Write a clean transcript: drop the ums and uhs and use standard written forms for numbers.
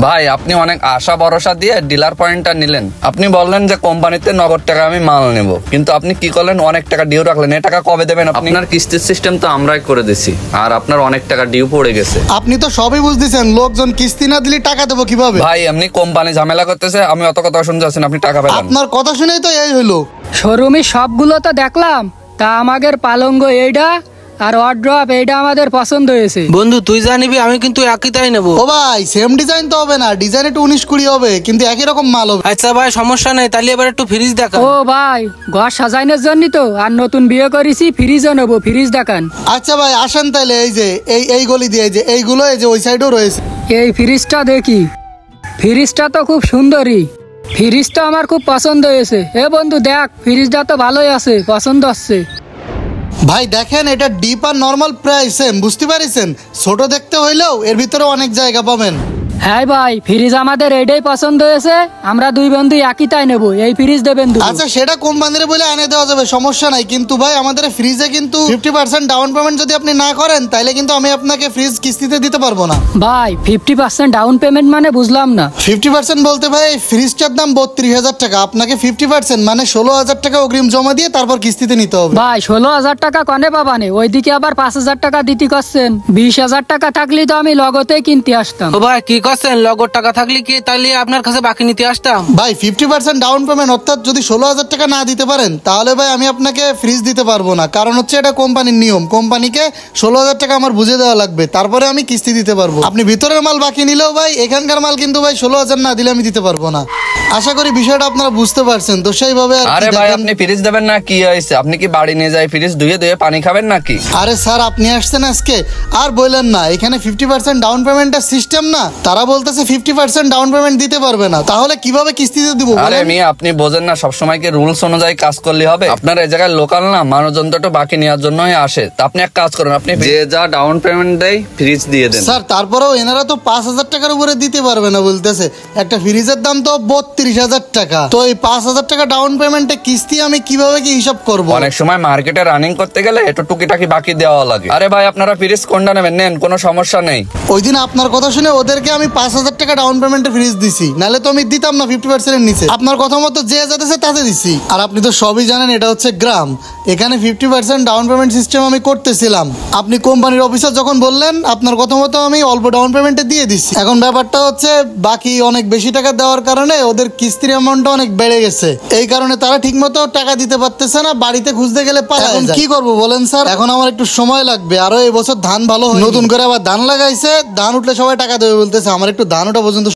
ভাই আপনি অনেক আশা ভরসা দিয়ে ডিলার পয়েন্টটা নিলেন। আপনি বললেন যে কোম্পানিতে নগদ টাকা আমি মাল নেব, কিন্তু আপনি কি করলেন, অনেক টাকা ডিউ রাখলেন। এ টাকা কবে দেবেন? আপনার কিস্তির সিস্টেম তো আমরাই করে দিছি, আর আপনার অনেক টাকা ডিউ পড়ে গেছে। আপনি তো সবই বুঝতেছেন, লোকজন কিস্তি না দিলে টাকা দেবো কিভাবে? ভাই এমনি কোম্পানি ঝামেলা করতেছে, আমি অত কথা শুনতে চাচ্ছি না, আপনি টাকা পেলেন। আপনার কথা শুনেই তো এই হইলো। শোরুমে সবগুলো তো দেখলাম, তা আমাদের পালঙ্গ এইটা আর ওয়ার্ড্রপ এইটা আমাদের পছন্দ হয়েছে। বন্ধু তুই যা নিবি আমি কিন্তু একই তাই নেবো। ও ভাই সেম ডিজাইন তো হবে না, ডিজাইন একটু 19-20 হবে, কিন্তু একই রকম মাল হবে। আচ্ছা ভাই সমস্যা নেই, তাহলে এবার একটু ফ্রিজ দেখা। ও ভাই ঘর সাজাইনের জন্য তো, আর নতুন বিয়ে করেছি, ফ্রিজও নেবো, ফ্রিজ দেখান। আচ্ছা ভাই আসেন তাহলে, এই যে এই গলি দিয়ে এই যে এইগুলো, এই যে ওই সাইডেও রয়েছে। এই ফ্রিজটা দেখি, ফ্রিজটা তো খুব সুন্দরই, ফ্রিজটা আমার খুব পছন্দ হয়েছে। এ বন্ধু দেখ, ফ্রিজটা তো ভালোই আছে, পছন্দ হচ্ছে। ভাই দেখেন, এটা ডিপ আর নর্মাল প্রাইস সেম, বুঝতে পারিছেন? ছোট দেখতে হইলেও এর ভিতরে অনেক জায়গা পাবেন। হ্যাঁ ভাই, ফ্রিজ আমাদের এইটাই পছন্দ হয়েছে, আমরা দুই বন্ধু একই তাই নেবো, এই ফ্রিজ দেবেন। আচ্ছা সেটা কোম্পানির বলে এনে দেওয়া যাবে, সমস্যা নাই, কিন্তু ভাই আমাদের ফ্রিজে কিন্তু 50% ডাউন পেমেন্ট যদি আপনি না করেন, তাহলে কিন্তু আমি আপনাকে ফ্রিজ কিস্তিতে দিতে পারবো না। ভাই 50% ডাউন পেমেন্ট মানে বুঝলাম না। 50% বলতে ভাই ফ্রিজটার দাম 32,000 টাকা, আপনাকে 50% মানে 16,000 টাকা অগ্রিম জমা দিয়ে তারপর কিস্তিতে নিতে হবে। ভাই 16,000 টাকা কনে পাবানে, ওইদিকে আবার 5,000 টাকা দিতে করছেন। 20,000 টাকা থাকলে তো আমি লগতেই কিনতে আসতাম। ও ভাই কি করছেন, লগর টাকা থাকলে কি তাহলে আপনার কাছে বাকি নিতে আসতাম? ভাই 50% ডাউন পেমেন্ট অর্থাৎ যদি 16,000 টাকা না দিতে পারেন, তাহলে ভাই আমি আপনাকে ফ্রিজ দিতে পারবো না, কারণ হচ্ছে এটা কোম্পানির নিয়ম। কোম্পানিকে 16,000 টাকা আমার বুঝে দেওয়া লাগবে, তারপরে আমি কিস্তি দিতে পারবো। আপনি ভিতরের মাল বাকি নিলেও ভাই এখানকার মাল কিন্তু ভাই 16,000 না দিলে আমি দিতে পারবো না। আশা করি বিষয়টা আপনারা বুঝতে পারছেন তো সেইভাবে। আরে ভাই আপনি ফ্রিজ দেবেন না, কি হয়েছে? আপনি কি বাড়ি নিয়ে যাই ফ্রিজ ধুয়ে ধুয়ে পানি খাবেন নাকি? আরে স্যার আপনি আসছেন আজকে, আর বললেন না এখানে 50% ডাউন পেমেন্টের সিস্টেম না, তারা বলতেছে 50% ডাউন পেমেন্ট দিতে পারবে না, তাহলে কিভাবে কিস্তিতে দিব? আরে মিয়া আপনি বোঝেন না, সবসময় কি রুলস অনুযায়ী কাজ করলে হবে? আপনার এই জায়গায় লোকাল না, মানুষজন তো বাকি নেওয়ার জন্যই আসে। তা আপনি এক কাজ করেন, আপনি যে যা ডাউন পেমেন্ট দেয় ফ্রিজ দিয়ে দেন। স্যার তারপরেও এনারা তো 5,000 টাকার উপরে দিতে পারবে না বলতেছে, একটা ফ্রিজের দাম তো 32,000 টাকা, তো এই 5,000 টাকা ডাউন পেমেন্টে কিস্তি আমি কিভাবে কি হিসাব করব? অনেক সময় মার্কেটে রানিং করতে গেলে একটু টুকিটাকি বাকি দেওয়া লাগে। আরে ভাই আপনারা ফ্রিজ কোনটা নেবেন নেন, কোনো সমস্যা নেই। ওই দিন আপনার কথা শুনে ওদেরকে আমি 5,000 টাকা ডাউন পেমেন্টে ফ্রিজ দিছি, নাহলে তো আমি দিতাম না 50% এর নিচে। আপনার কথা মতো যে যাতেছে তাতে দিছি। আর আপনি তো সবই জানেন এটা হচ্ছে গ্রাম, এখানে 50% ডাউন পেমেন্ট সিস্টেম আমি করতেছিলাম। আপনি কোম্পানির অফিসার যখন বললেন, আপনার কথা মতো আমি অল্প ডাউন পেমেন্টে দিয়ে দিচ্ছি। এখন ব্যাপারটা হচ্ছে বাকি অনেক বেশি টাকা দেওয়ার কারণে ওদের কিস্তির অ্যামাউন্টটা অনেক বেড়ে গেছে, এই কারণে তারা ঠিক মতো টাকা দিতে পারতেছে না, বাড়িতে খুঁজতে গেলে পাওয়া যায়। কি করবো বলেন স্যার? এখন আমার একটু সময় লাগবে, আরো এই বছর ধান ভালো হয়, নতুন করে আবার ধান লাগাইছে, ধান উঠলে সবাই টাকা দেবে বলতেছে, আমার একটু ধান ওঠা পর্যন্ত